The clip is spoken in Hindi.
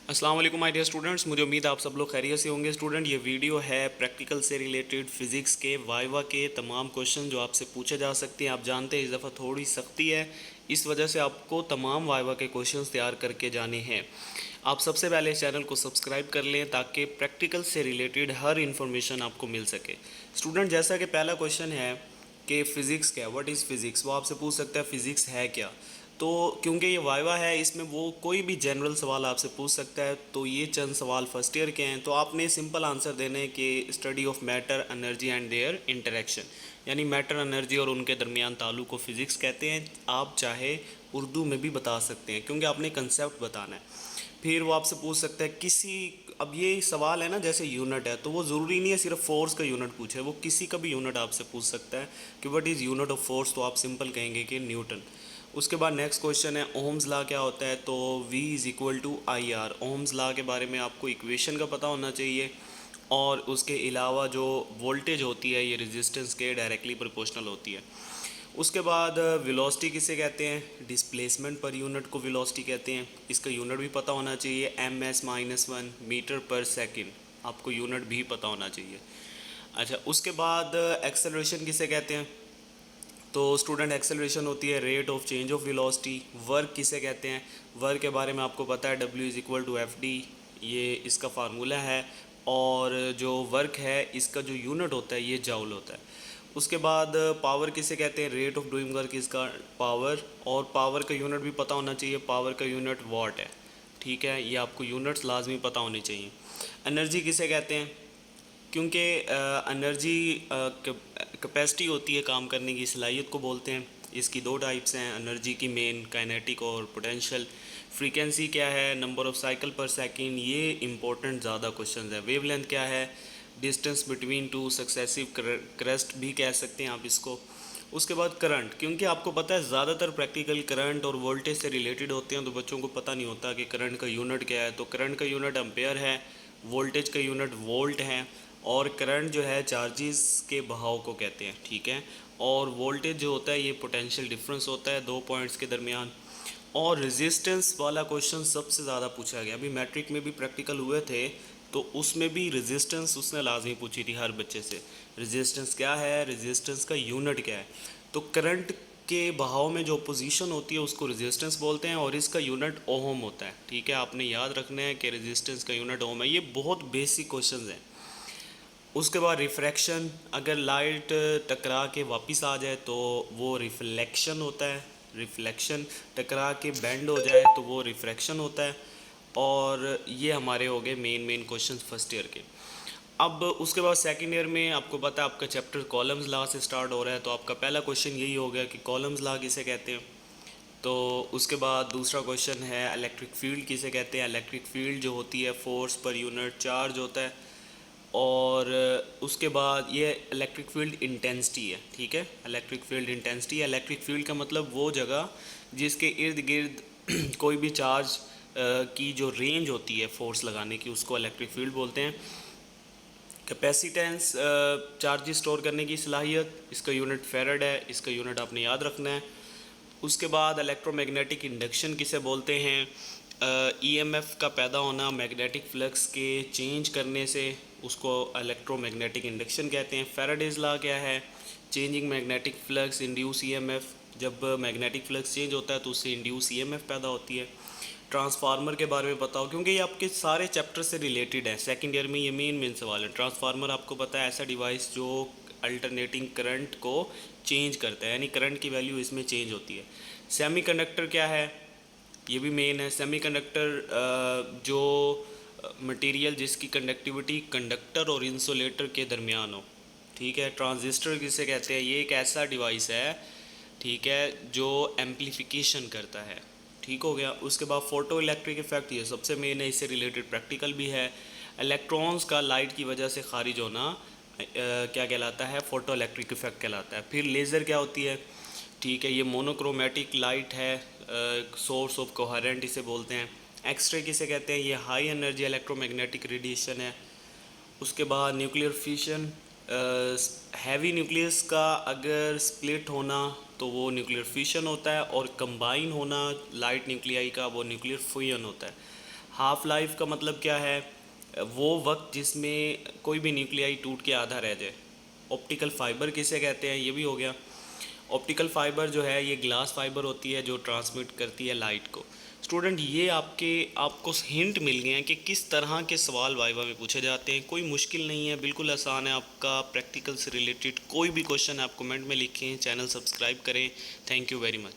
अस्सलाम वालेकुम माय डियर स्टूडेंट्स, मुझे उम्मीद है आप सब लोग खैरियत से होंगे। स्टूडेंट, ये वीडियो है प्रैक्टिकल से रिलेटेड फ़िज़िक्स के वाइवा के तमाम क्वेश्चन जो आपसे पूछे जा सकते हैं। आप जानते हैं इस दफ़ा थोड़ी सख्ती है, इस वजह से आपको तमाम वाइवा के क्वेश्चंस तैयार करके जाने हैं। आप सबसे पहले इस चैनल को सब्सक्राइब कर लें ताकि प्रैक्टिकल से रिलेटेड हर इन्फॉर्मेशन आपको मिल सके। स्टूडेंट, जैसा कि पहला क्वेश्चन है कि फ़िज़िक्स क्या है, व्हाट इज़ फ़िज़िक्स, वो आपसे पूछ सकता है फ़िज़िक्स है क्या। तो क्योंकि ये वाइवा है, इसमें वो कोई भी जनरल सवाल आपसे पूछ सकता है। तो ये चंद सवाल फर्स्ट ईयर के हैं, तो आपने सिंपल आंसर देने हैं कि study of matter, energy and there interaction, यानी मैटर, एनर्जी और उनके दरमियान ताल्लुक को फ़िज़िक्स कहते हैं। आप चाहे उर्दू में भी बता सकते हैं क्योंकि आपने कंसेप्ट बताना है। फिर वो आपसे पूछ सकता है किसी, अब ये सवाल है ना, जैसे यूनिट है तो वो ज़रूरी नहीं है सिर्फ फोर्स का यूनिट पूछे, वो किसी का भी यूनिट आपसे पूछ सकता है कि what is unit of force, तो आप सिंपल कहेंगे कि न्यूटन। उसके बाद नेक्स्ट क्वेश्चन है ओम्स लॉ क्या होता है, तो V is equal to I R. Ohm's law के बारे में आपको इक्वेशन का पता होना चाहिए। और उसके अलावा जो वोल्टेज होती है ये रेजिस्टेंस के डायरेक्टली प्रोपोर्शनल होती है। उसके बाद वेलोसिटी किसे कहते हैं, डिस्प्लेसमेंट पर यूनिट को वेलोसिटी कहते हैं। इसका यूनिट भी पता होना चाहिए, ms-1 मीटर पर सेकंड, आपको यूनिट भी पता होना चाहिए। अच्छा, उसके बाद एक्सेलरेशन किसे कहते हैं, तो स्टूडेंट एक्सेलरेशन होती है rate of change of velocity. Work किसे कहते हैं, वर्क के बारे में आपको पता है, W is equal to F D, ये इसका फार्मूला है। और जो वर्क है इसका जो यूनिट होता है ये जाउल होता है। उसके बाद पावर किसे कहते हैं, रेट ऑफ डूइंग वर्क इसका पावर, और पावर का यूनिट भी पता होना चाहिए, पावर का यूनिट वाट है। ठीक है, ये आपको यूनिट्स लाजमी पता होने चाहिए। एनर्जी किसे कहते हैं, क्योंकि एनर्जी कैपेसिटी होती है, काम करने की सलाहियत को बोलते हैं। इसकी दो टाइप्स हैं एनर्जी की, मेन काइनेटिक और पोटेंशियल। फ्रीक्वेंसी क्या है, नंबर ऑफ साइकिल पर सेकंड, ये इंपॉर्टेंट ज़्यादा क्वेश्चन है। वेवलेंथ क्या है, distance between two successive crest भी कह सकते हैं आप इसको। उसके बाद करंट, क्योंकि आपको पता है ज़्यादातर प्रैक्टिकल करंट और वोल्टेज से रिलेटेड होते हैं, तो बच्चों को पता नहीं होता कि करंट का यूनिट क्या है। तो करंट का यूनिट एम्पेयर है, वोल्टेज का यूनिट वोल्ट है, और करंट जो है चार्जेस के बहाव को कहते हैं। ठीक है, और वोल्टेज जो होता है ये पोटेंशियल डिफरेंस होता है दो पॉइंट्स के दरमियान। और रेजिस्टेंस वाला क्वेश्चन सबसे ज़्यादा पूछा गया, अभी मैट्रिक में भी प्रैक्टिकल हुए थे तो उसमें भी रेजिस्टेंस उसने लाजमी पूछी थी हर बच्चे से। रेजिस्टेंस क्या है, रेजिस्टेंस का यूनिट क्या है। तो करंट के बहाव में जो पोजीशन होती है उसको रेजिस्टेंस बोलते हैं, और इसका यूनिट ओम होता है। ठीक है, आपने याद रखना है कि रेजिस्टेंस का यूनिट ओम है। ये बहुत बेसिक क्वेश्चन हैं। उसके बाद रिफ्रैक्शन, अगर लाइट टकरा के वापस आ जाए तो वो रिफ्लेक्शन होता है। रिफ्लेक्शन, टकरा के बेंड हो जाए तो वो रिफ्रैक्शन होता है। और ये हमारे हो गए मेन क्वेश्चन फर्स्ट ईयर के। अब उसके बाद सेकंड ईयर में आपको पता है आपका चैप्टर कॉलम्स लॉ से स्टार्ट हो रहा है, तो आपका पहला क्वेश्चन यही हो गया कि कॉलम्स लॉ किसे कहते हैं। तो उसके बाद दूसरा क्वेश्चन है इलेक्ट्रिक फील्ड किसे कहते हैं। इलेक्ट्रिक फील्ड जो होती है फोर्स पर यूनिट चार्ज होता है। और उसके बाद ये इलेक्ट्रिक फील्ड इंटेंसिटी है। ठीक है, इलेक्ट्रिक फील्ड इंटेंसिटी है। इलेक्ट्रिक फील्ड का मतलब वो जगह जिसके इर्द गिर्द कोई भी चार्ज की जो रेंज होती है फोर्स लगाने की, उसको इलेक्ट्रिक फील्ड बोलते हैं। कैपेसिटेंस, चार्जेस स्टोर करने की सलाहियत, इसका यूनिट फेरड है, इसका यूनिट आपने याद रखना है। उसके बाद इलेक्ट्रोमैग्नेटिक इंडक्शन किसे बोलते हैं, ईएमएफ का पैदा होना मैग्नेटिक फ्लक्स के चेंज करने से, उसको इलेक्ट्रोमैग्नेटिक इंडक्शन कहते हैं। फैराडेज लॉ क्या है, changing magnetic flux induce EMF, जब मैग्नेटिक फ्लक्स चेंज होता है तो उससे इंड्यूस ईएमएफ पैदा होती है। ट्रांसफार्मर के बारे में बताओ, क्योंकि ये आपके सारे चैप्टर से रिलेटेड है, सेकंड ईयर में ये मेन सवाल है। ट्रांसफार्मर आपको पता है ऐसा डिवाइस जो अल्टरनेटिंग करंट को चेंज करता है, यानी करंट की वैल्यू इसमें चेंज होती है। सेमीकंडक्टर क्या है, ये भी मेन है। सेमीकंडक्टर जो मटेरियल जिसकी कंडक्टिविटी कंडक्टर और इंसुलेटर के दरमियान हो। ठीक है, ट्रांजिस्टर किसे कहते हैं, ये एक ऐसा डिवाइस है, ठीक है, जो एम्प्लीफिकेशन करता है। ठीक हो गया। उसके बाद फोटो इलेक्ट्रिक इफेक्ट, ये सबसे मेन है, इससे रिलेटेड प्रैक्टिकल भी है। इलेक्ट्रॉन्स का लाइट की वजह से खारिज होना क्या कहलाता है, फोटो इलेक्ट्रिक इफेक्ट कहलाता है। फिर लेज़र क्या होती है, ठीक है, ये मोनोक्रोमेटिक लाइट है, सोर्स ऑफ कोहेरेंट इसे बोलते हैं। एक्सरे किसे कहते हैं, ये हाई एनर्जी इलेक्ट्रोमैग्नेटिक रेडिएशन है। उसके बाद न्यूक्लियर फिशन, हैवी न्यूक्लियस का अगर स्प्लिट होना तो वो न्यूक्लियर फिशन होता है, और कंबाइन होना लाइट न्यूक्लियाई का वो न्यूक्लियर फ्यूजन होता है। हाफ लाइफ का मतलब क्या है? वो वक्त जिसमें कोई भी न्यूक्लियाई टूट के आधा रह जाए। ऑप्टिकल फाइबर किसे कहते हैं, ये भी हो गया। ऑप्टिकल फाइबर जो है ये ग्लास फाइबर होती है जो ट्रांसमिट करती है लाइट को। स्टूडेंट ये आपको हिंट मिल गए हैं कि किस तरह के सवाल वाइवा में पूछे जाते हैं। कोई मुश्किल नहीं है, बिल्कुल आसान है। आपका प्रैक्टिकल से रिलेटेड कोई भी क्वेश्चन आप कमेंट में लिखें, चैनल सब्सक्राइब करें। Thank you very much.